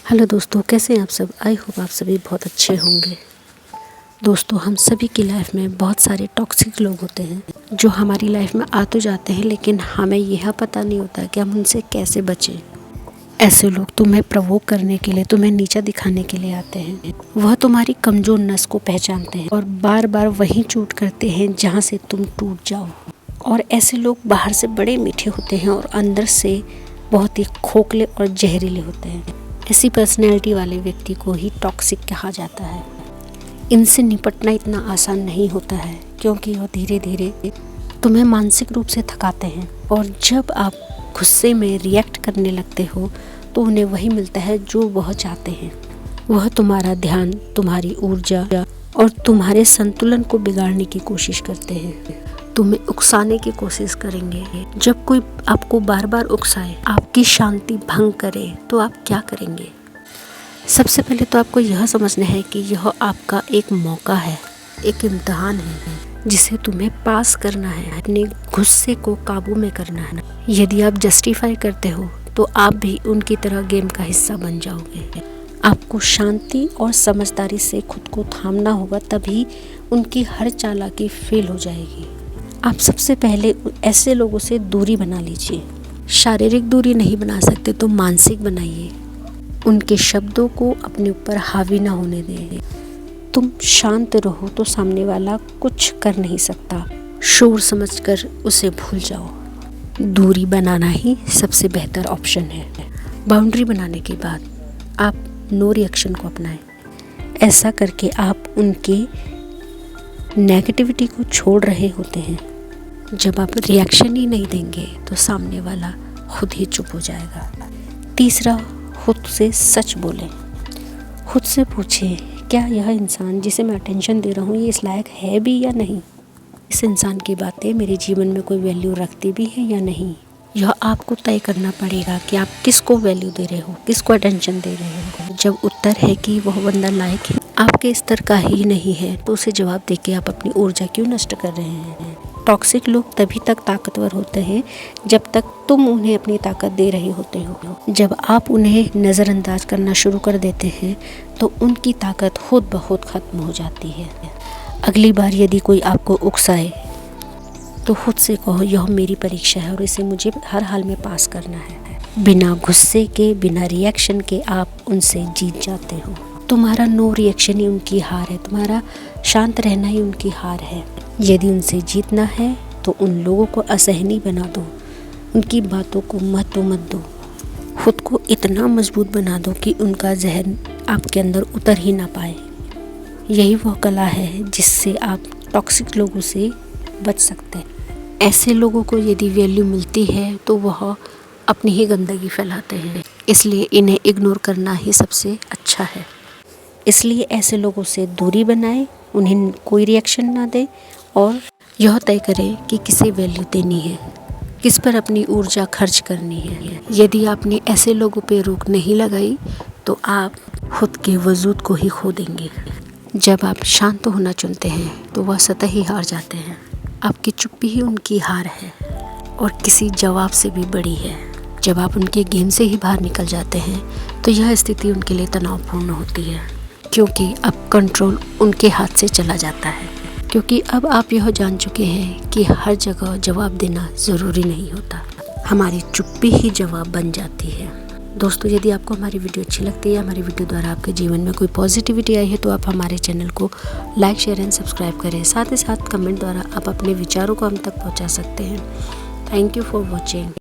Hello दोस्तों, कैसे हैं आप सब। आई होप आप सभी बहुत अच्छे होंगे। दोस्तों, हम सभी की लाइफ में बहुत सारे टॉक्सिक लोग होते हैं जो हमारी लाइफ में आ तो जाते हैं, लेकिन हमें यह पता नहीं होता कि हम उनसे कैसे बचें। ऐसे लोग तुम्हें प्रवोक करने के लिए, तुम्हें नीचा दिखाने के लिए आते हैं। वह तुम्हारी कमज़ोर नस को पहचानते हैं और बार बार वहीं चोट करते हैं जहाँ से तुम टूट जाओ। और ऐसे लोग बाहर से बड़े मीठे होते हैं और अंदर से बहुत ही खोखले और जहरीले होते हैं। ऐसी पर्सनैलिटी वाले व्यक्ति को ही टॉक्सिक कहा जाता है। इनसे निपटना इतना आसान नहीं होता है, क्योंकि वह धीरे धीरे तुम्हें मानसिक रूप से थकाते हैं। और जब आप गुस्से में रिएक्ट करने लगते हो तो उन्हें वही मिलता है जो वह चाहते हैं। वह तुम्हारा ध्यान, तुम्हारी ऊर्जा और तुम्हारे संतुलन को बिगाड़ने की कोशिश करते हैं। तुम्हें उकसाने की कोशिश करेंगे। जब कोई आपको बार बार उकसाए, आपकी शांति भंग करे, तो आप क्या करेंगे। सबसे पहले तो आपको यह समझना है कि यह आपका एक मौका है, एक इम्तिहान है जिसे तुम्हें पास करना है। अपने गुस्से को काबू में करना है। यदि आप जस्टिफाई करते हो तो आप भी उनकी तरह गेम का हिस्सा बन जाओगे। आपको शांति और समझदारी से खुद को थामना होगा, तभी उनकी हर चालाकी फेल हो जाएगी। आप सबसे पहले ऐसे लोगों से दूरी बना लीजिए। शारीरिक दूरी नहीं बना सकते तो मानसिक बनाइए। उनके शब्दों को अपने ऊपर हावी ना होने दें। तुम शांत रहो तो सामने वाला कुछ कर नहीं सकता। शोर समझकर उसे भूल जाओ। दूरी बनाना ही सबसे बेहतर ऑप्शन है। बाउंड्री बनाने के बाद आप नो रिएक्शन को अपनाएं। ऐसा करके आप उनके नेगेटिविटी को छोड़ रहे होते हैं। जब आप रिएक्शन ही नहीं देंगे तो सामने वाला खुद ही चुप हो जाएगा। तीसरा, खुद से सच बोलें। खुद से पूछें, क्या यह इंसान जिसे मैं अटेंशन दे रहा हूँ ये इस लायक है भी या नहीं। इस इंसान की बातें मेरे जीवन में कोई वैल्यू रखती भी है या नहीं। यह आपको तय करना पड़ेगा कि आप किसको वैल्यू दे रहे हो, किसको अटेंशन दे रहे हो। जब उत्तर है कि वह बंदा लायक है, आपके स्तर का ही नहीं है, तो उसे जवाब देके आप अपनी ऊर्जा क्यों नष्ट कर रहे हैं। टॉक्सिक लोग तभी तक ताकतवर होते हैं जब तक तुम उन्हें अपनी ताकत दे रहे होते हो। जब आप उन्हें नज़रअंदाज करना शुरू कर देते हैं तो उनकी ताकत खुद ब खुद खत्म हो जाती है। अगली बार यदि कोई आपको उकसाए तो खुद से कहो, यह मेरी परीक्षा है और इसे मुझे हर हाल में पास करना है। बिना गुस्से के, बिना रिएक्शन के आप उनसे जीत जाते हो। तुम्हारा नो रिएक्शन ही उनकी हार है। तुम्हारा शांत रहना ही उनकी हार है। यदि उनसे जीतना है तो उन लोगों को असहनीय बना दो। उनकी बातों को महत्व मत दो। खुद को इतना मजबूत बना दो कि उनका जहन आपके अंदर उतर ही ना पाए। यही वह कला है जिससे आप टॉक्सिक लोगों से बच सकते हैं। ऐसे लोगों को यदि वैल्यू मिलती है तो वह अपनी ही गंदगी फैलाते हैं, इसलिए इन्हें इग्नोर करना ही सबसे अच्छा है। इसलिए ऐसे लोगों से दूरी बनाएं, उन्हें कोई रिएक्शन ना दें और यह तय करें कि किसे वैल्यू देनी है, किस पर अपनी ऊर्जा खर्च करनी है। यदि आपने ऐसे लोगों पे रोक नहीं लगाई तो आप खुद के वजूद को ही खो देंगे। जब आप शांत होना चुनते हैं तो वह स्वतः ही हार जाते हैं। आपकी चुप्पी ही उनकी हार है और किसी जवाब से भी बड़ी है। जब आप उनके गेम से ही बाहर निकल जाते हैं तो यह स्थिति उनके लिए तनावपूर्ण होती है, क्योंकि अब कंट्रोल उनके हाथ से चला जाता है। क्योंकि अब आप यह जान चुके हैं कि हर जगह जवाब देना ज़रूरी नहीं होता। हमारी चुप्पी ही जवाब बन जाती है। दोस्तों, यदि आपको हमारी वीडियो अच्छी लगती है, हमारी वीडियो द्वारा आपके जीवन में कोई पॉजिटिविटी आई है, तो आप हमारे चैनल को लाइक, शेयर एंड सब्सक्राइब करें। साथ ही साथ कमेंट द्वारा आप अपने विचारों को हम तक पहुंचा सकते हैं। Thank you for watching.